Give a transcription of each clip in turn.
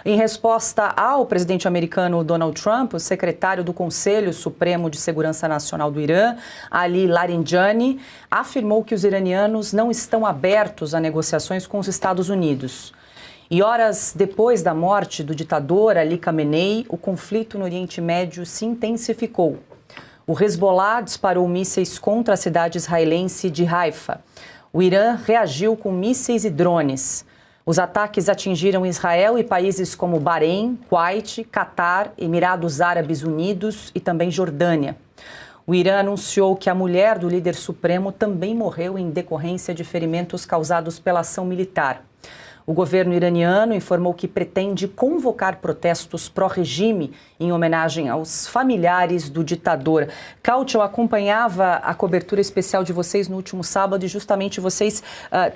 Em resposta ao presidente americano Donald Trump, o secretário do Conselho Supremo de Segurança Nacional do Irã, Ali Larijani, afirmou que os iranianos não estão abertos a negociações com os Estados Unidos. E horas depois da morte do ditador Ali Khamenei, o conflito no Oriente Médio se intensificou. O Hezbollah disparou mísseis contra a cidade israelense de Haifa. O Irã reagiu com mísseis e drones. Os ataques atingiram Israel e países como Bahrein, Kuwait, Catar, Emirados Árabes Unidos e também Jordânia. O Irã anunciou que a mulher do líder supremo também morreu em decorrência de ferimentos causados pela ação militar. O governo iraniano informou que pretende convocar protestos pró-regime em homenagem aos familiares do ditador. Caute, eu acompanhava a cobertura especial de vocês no último sábado e justamente vocês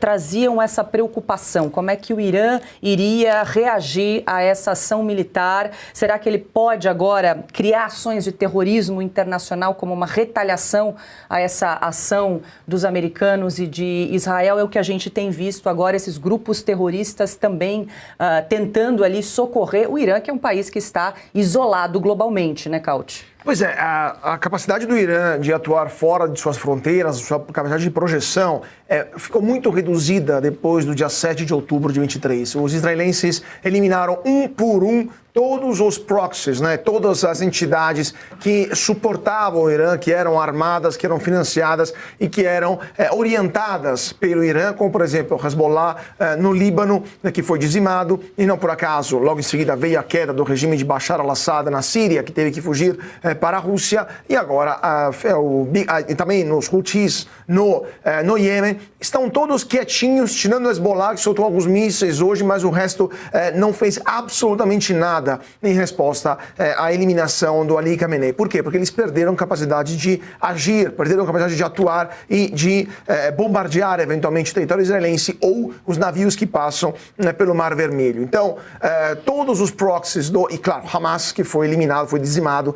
traziam essa preocupação. Como é que o Irã iria reagir a essa ação militar? Será que ele pode agora criar ações de terrorismo internacional como uma retaliação a essa ação dos americanos e de Israel? É o que a gente tem visto agora, esses grupos terroristas também tentando ali socorrer o Irã, que é um país que está isolado globalmente, né, Caute? Pois é, a capacidade do Irã de atuar fora de suas fronteiras, sua capacidade de projeção, ficou muito reduzida depois do dia 7 de outubro de 23. Os israelenses eliminaram um por um todos os proxies, né, todas as entidades que suportavam o Irã, que eram armadas, que eram financiadas e que eram orientadas pelo Irã, como, por exemplo, o Hezbollah no Líbano, que foi dizimado, e não por acaso, logo em seguida veio a queda do regime de Bashar al-Assad na Síria, que teve que fugir para a Rússia, e agora também os Houthis no Iêmen, estão todos quietinhos, tirando o Hezbollah, que soltou alguns mísseis hoje, mas o resto não fez absolutamente nada em resposta à eliminação do Ali Khamenei. Por quê? Porque eles perderam capacidade de agir, perderam capacidade de atuar e de bombardear eventualmente o território israelense ou os navios que passam pelo Mar Vermelho. Então, todos os proxies e claro, Hamas, que foi eliminado, foi dizimado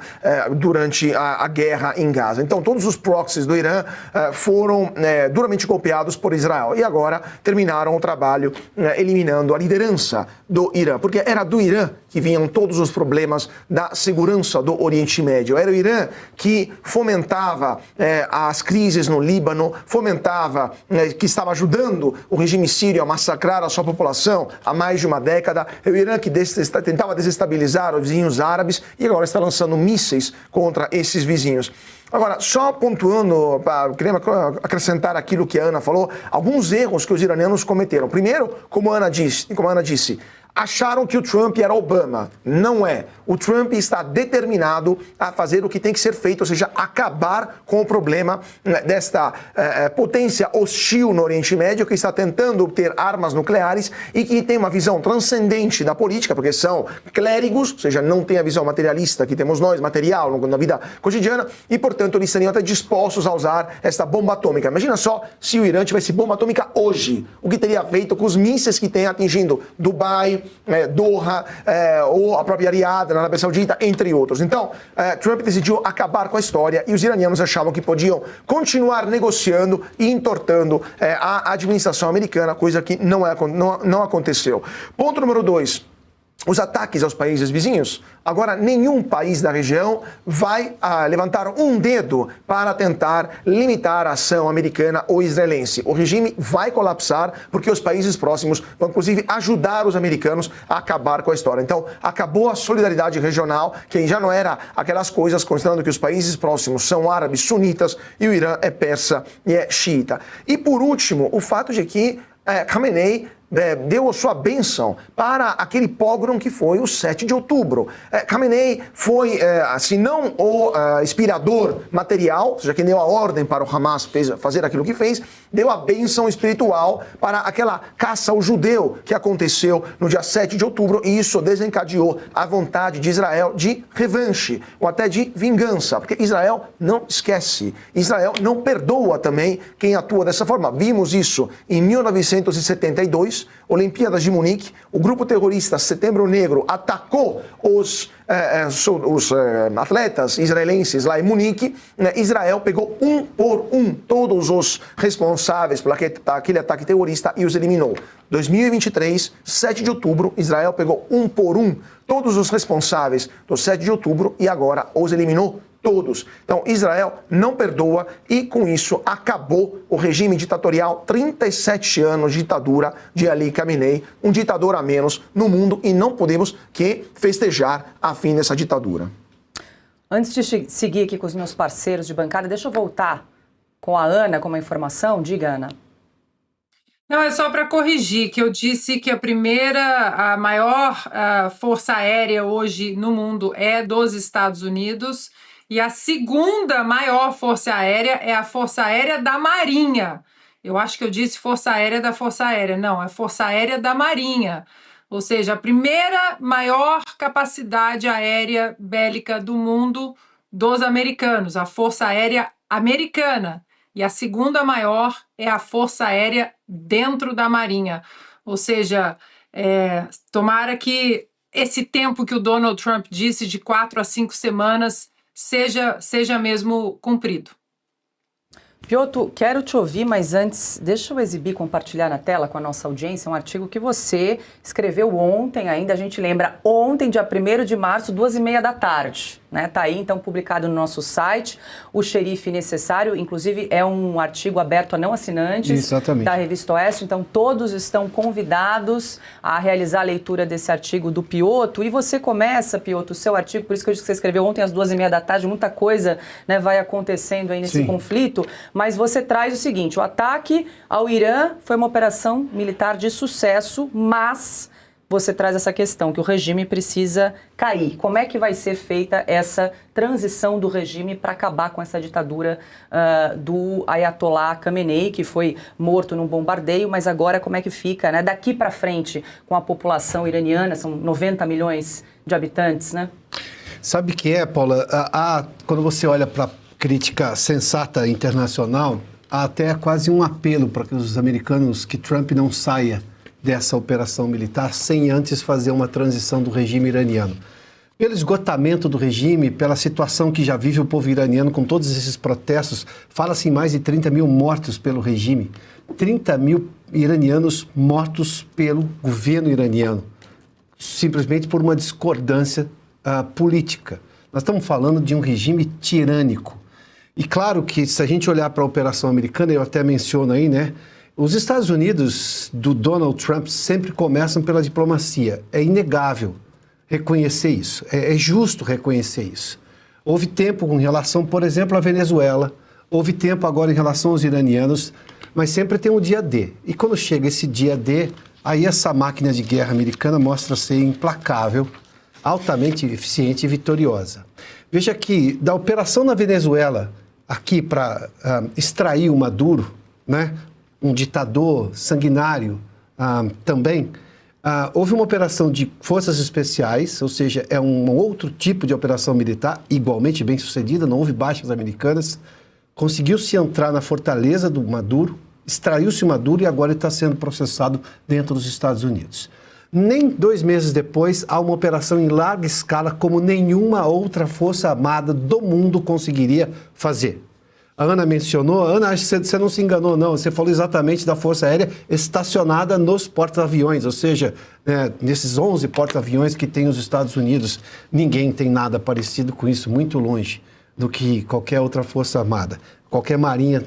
durante a guerra em Gaza. Então, todos os proxies do Irã foram duramente golpeados por Israel e agora terminaram o trabalho eliminando a liderança do Irã, porque era do Irã que vinham todos os problemas da segurança do Oriente Médio. Era o Irã que fomentava as crises no Líbano, fomentava, que estava ajudando o regime sírio a massacrar a sua população há mais de uma década. É o Irã que tentava desestabilizar os vizinhos árabes e agora está lançando mísseis contra esses vizinhos. Agora, só pontuando, queria acrescentar aquilo que a Ana falou, alguns erros que os iranianos cometeram. Primeiro, como a Ana disse, acharam que o Trump era Obama. Não é. O Trump está determinado a fazer o que tem que ser feito, ou seja, acabar com o problema desta potência hostil no Oriente Médio, que está tentando obter armas nucleares e que tem uma visão transcendente da política, porque são clérigos, ou seja, não tem a visão materialista que temos nós, material, na vida cotidiana, e, portanto, eles estariam até dispostos a usar esta bomba atômica. Imagina só se o Irã tivesse bomba atômica hoje. O que teria feito com os mísseis que tem atingindo Dubai, Doha, ou a própria Riad, na Arábia Saudita, entre outros. Então, Trump decidiu acabar com a história e os iranianos achavam que podiam continuar negociando e entortando a administração americana, coisa que não aconteceu. Ponto número 2. Os ataques aos países vizinhos. Agora, nenhum país da região vai levantar um dedo para tentar limitar a ação americana ou israelense. O regime vai colapsar porque os países próximos vão, inclusive, ajudar os americanos a acabar com a história. Então, acabou a solidariedade regional, que já não era aquelas coisas, considerando que os países próximos são árabes sunitas e o Irã é persa e é xiita. E, por último, o fato de que Khamenei deu a sua bênção para aquele pogrom que foi o 7 de outubro. Khamenei foi, se não o inspirador material, ou seja, quem deu a ordem para o Hamas fazer aquilo que fez, deu a bênção espiritual para aquela caça ao judeu que aconteceu no dia 7 de outubro, e isso desencadeou a vontade de Israel de revanche, ou até de vingança, porque Israel não esquece, Israel não perdoa também quem atua dessa forma. Vimos isso em 1972, 2022, Olimpíadas de Munique, o grupo terrorista Setembro Negro atacou os atletas israelenses lá em Munique. Israel pegou um por um todos os responsáveis por aquele ataque terrorista e os eliminou. 2023, 7 de outubro, Israel pegou um por um todos os responsáveis do 7 de outubro e agora os eliminou todos. Então, Israel não perdoa e, com isso, acabou o regime ditatorial, 37 anos de ditadura de Ali Khamenei, um ditador a menos no mundo, e não podemos que festejar a fim dessa ditadura. Antes de seguir aqui com os meus parceiros de bancada, deixa eu voltar com a Ana com uma informação. Diga, Ana. Não, é só para corrigir, que eu disse que a maior força aérea hoje no mundo é dos Estados Unidos, e a segunda maior força aérea é a Força Aérea da Marinha. Eu acho que eu disse Força Aérea da Força Aérea. Não, é Força Aérea da Marinha. Ou seja, a primeira maior capacidade aérea bélica do mundo dos americanos, a Força Aérea Americana. E a segunda maior é a Força Aérea dentro da Marinha. Ou seja, tomara que esse tempo que o Donald Trump disse de 4 a 5 semanas seja mesmo cumprido. Piotr, quero te ouvir, mas antes, deixa eu exibir, compartilhar na tela com a nossa audiência um artigo que você escreveu ontem ainda, a gente lembra, ontem, dia 1º de março, 2h30 da tarde. Né? Tá aí, então, publicado no nosso site, O Xerife Necessário, inclusive é um artigo aberto a não assinantes. Exatamente. Da Revista Oeste, então todos estão convidados a realizar a leitura desse artigo do Piotr. E você começa, Piotr, o seu artigo, por isso que eu disse que você escreveu ontem às 2h30 da tarde, muita coisa, né, vai acontecendo aí nesse conflito, mas você traz o seguinte: o ataque ao Irã foi uma operação militar de sucesso, mas você traz essa questão que o regime precisa cair. Como é que vai ser feita essa transição do regime para acabar com essa ditadura do Ayatollah Khamenei, que foi morto num bombardeio, mas agora como é que fica, né, daqui para frente com a população iraniana? São 90 milhões de habitantes, né? Sabe o que é, Paula? Quando você olha para a crítica sensata internacional, há até quase um apelo para que os americanos, que Trump não saia dessa operação militar sem antes fazer uma transição do regime iraniano. Pelo esgotamento do regime, pela situação que já vive o povo iraniano com todos esses protestos, fala-se em mais de 30 mil mortos pelo regime, 30 mil iranianos mortos pelo governo iraniano, simplesmente por uma discordância política. Nós estamos falando de um regime tirânico. E claro que se a gente olhar para a operação americana, eu até menciono aí, né? Os Estados Unidos do Donald Trump sempre começam pela diplomacia. É inegável reconhecer isso. É justo reconhecer isso. Houve tempo em relação, por exemplo, à Venezuela. Houve tempo agora em relação aos iranianos. Mas sempre tem um dia D. E quando chega esse dia D, aí essa máquina de guerra americana mostra ser implacável, altamente eficiente e vitoriosa. Veja que da operação na Venezuela, aqui para extrair o Maduro, né? Um ditador sanguinário também, houve uma operação de forças especiais, ou seja, é um outro tipo de operação militar, igualmente bem sucedida, não houve baixas americanas, conseguiu-se entrar na fortaleza do Maduro, extraiu-se o Maduro e agora ele está sendo processado dentro dos Estados Unidos. Nem 2 meses depois, há uma operação em larga escala como nenhuma outra força armada do mundo conseguiria fazer. A Ana mencionou, Ana, acho que você não se enganou, não. Você falou exatamente da Força Aérea estacionada nos porta-aviões, ou seja, nesses 11 porta-aviões que tem os Estados Unidos. Ninguém tem nada parecido com isso, muito longe do que qualquer outra força armada. Qualquer marinha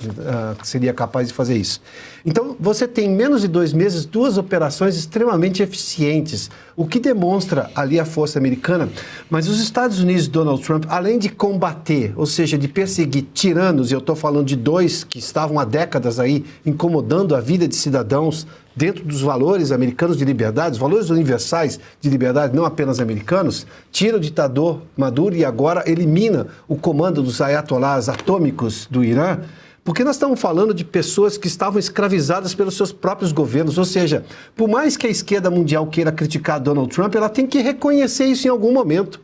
seria capaz de fazer isso. Então, você tem em menos de 2 meses 2 operações extremamente eficientes, o que demonstra ali a força americana. Mas os Estados Unidos, Donald Trump, além de combater, ou seja, de perseguir tiranos, e eu estou falando de 2 que estavam há décadas aí incomodando a vida de cidadãos dentro dos valores americanos de liberdade, os valores universais de liberdade, não apenas americanos, tira o ditador Maduro e agora elimina o comando dos ayatollahs atômicos do Irã, porque nós estamos falando de pessoas que estavam escravizadas pelos seus próprios governos, ou seja, por mais que a esquerda mundial queira criticar Donald Trump, ela tem que reconhecer isso em algum momento.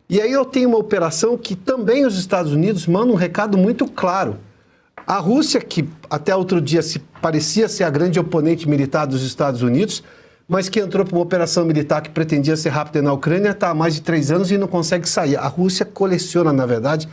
E aí eu tenho uma operação que também os Estados Unidos mandam um recado muito claro. A Rússia, que até outro dia parecia ser a grande oponente militar dos Estados Unidos, mas que entrou para uma operação militar que pretendia ser rápida na Ucrânia, está há mais de 3 anos e não consegue sair. A Rússia coleciona, na verdade,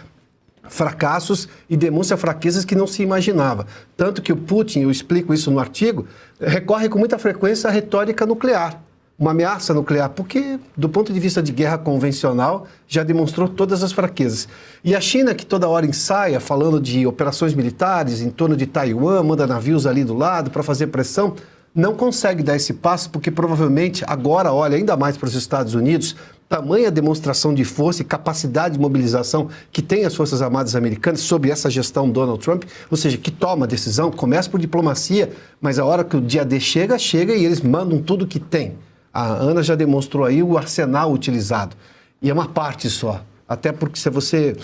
fracassos e demonstra fraquezas que não se imaginava. Tanto que o Putin, eu explico isso no artigo, recorre com muita frequência à retórica nuclear, uma ameaça nuclear, porque, do ponto de vista de guerra convencional, já demonstrou todas as fraquezas. E a China, que toda hora ensaia, falando de operações militares em torno de Taiwan, manda navios ali do lado para fazer pressão, não consegue dar esse passo, porque provavelmente agora olha ainda mais para os Estados Unidos, tamanha demonstração de força e capacidade de mobilização que tem as Forças Armadas Americanas sob essa gestão Donald Trump, ou seja, que toma a decisão, começa por diplomacia, mas a hora que o dia D chega e eles mandam tudo que tem. A Ana já demonstrou aí o arsenal utilizado, e é uma parte só. Até porque se você,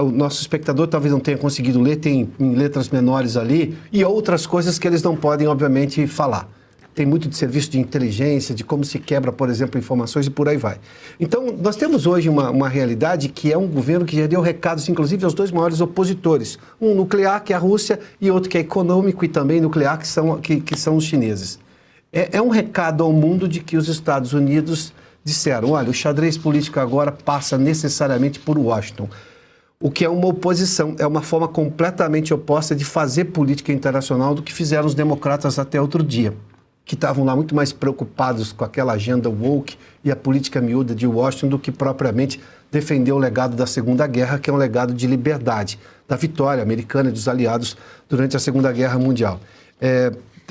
o nosso espectador talvez não tenha conseguido ler, tem em letras menores ali, e outras coisas que eles não podem, obviamente, falar. Tem muito de serviço de inteligência, de como se quebra, por exemplo, informações e por aí vai. Então, nós temos hoje uma realidade que é um governo que já deu recados, inclusive, aos 2 maiores opositores. Um nuclear, que é a Rússia, e outro que é econômico e também nuclear, que são os chineses. É um recado ao mundo de que os Estados Unidos disseram, olha, o xadrez político agora passa necessariamente por Washington, o que é uma oposição, é uma forma completamente oposta de fazer política internacional do que fizeram os democratas até outro dia, que estavam lá muito mais preocupados com aquela agenda woke e a política miúda de Washington do que propriamente defender o legado da Segunda Guerra, que é um legado de liberdade, da vitória americana e dos aliados durante a Segunda Guerra Mundial.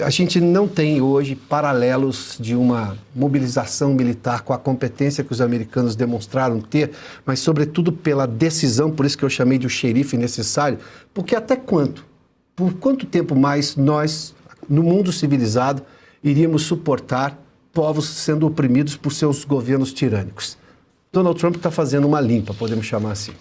A gente não tem hoje paralelos de uma mobilização militar com a competência que os americanos demonstraram ter, mas sobretudo pela decisão, por isso que eu chamei de o xerife necessário, porque até quanto? Por quanto tempo mais nós, no mundo civilizado, iríamos suportar povos sendo oprimidos por seus governos tirânicos? Donald Trump está fazendo uma limpa, podemos chamar assim.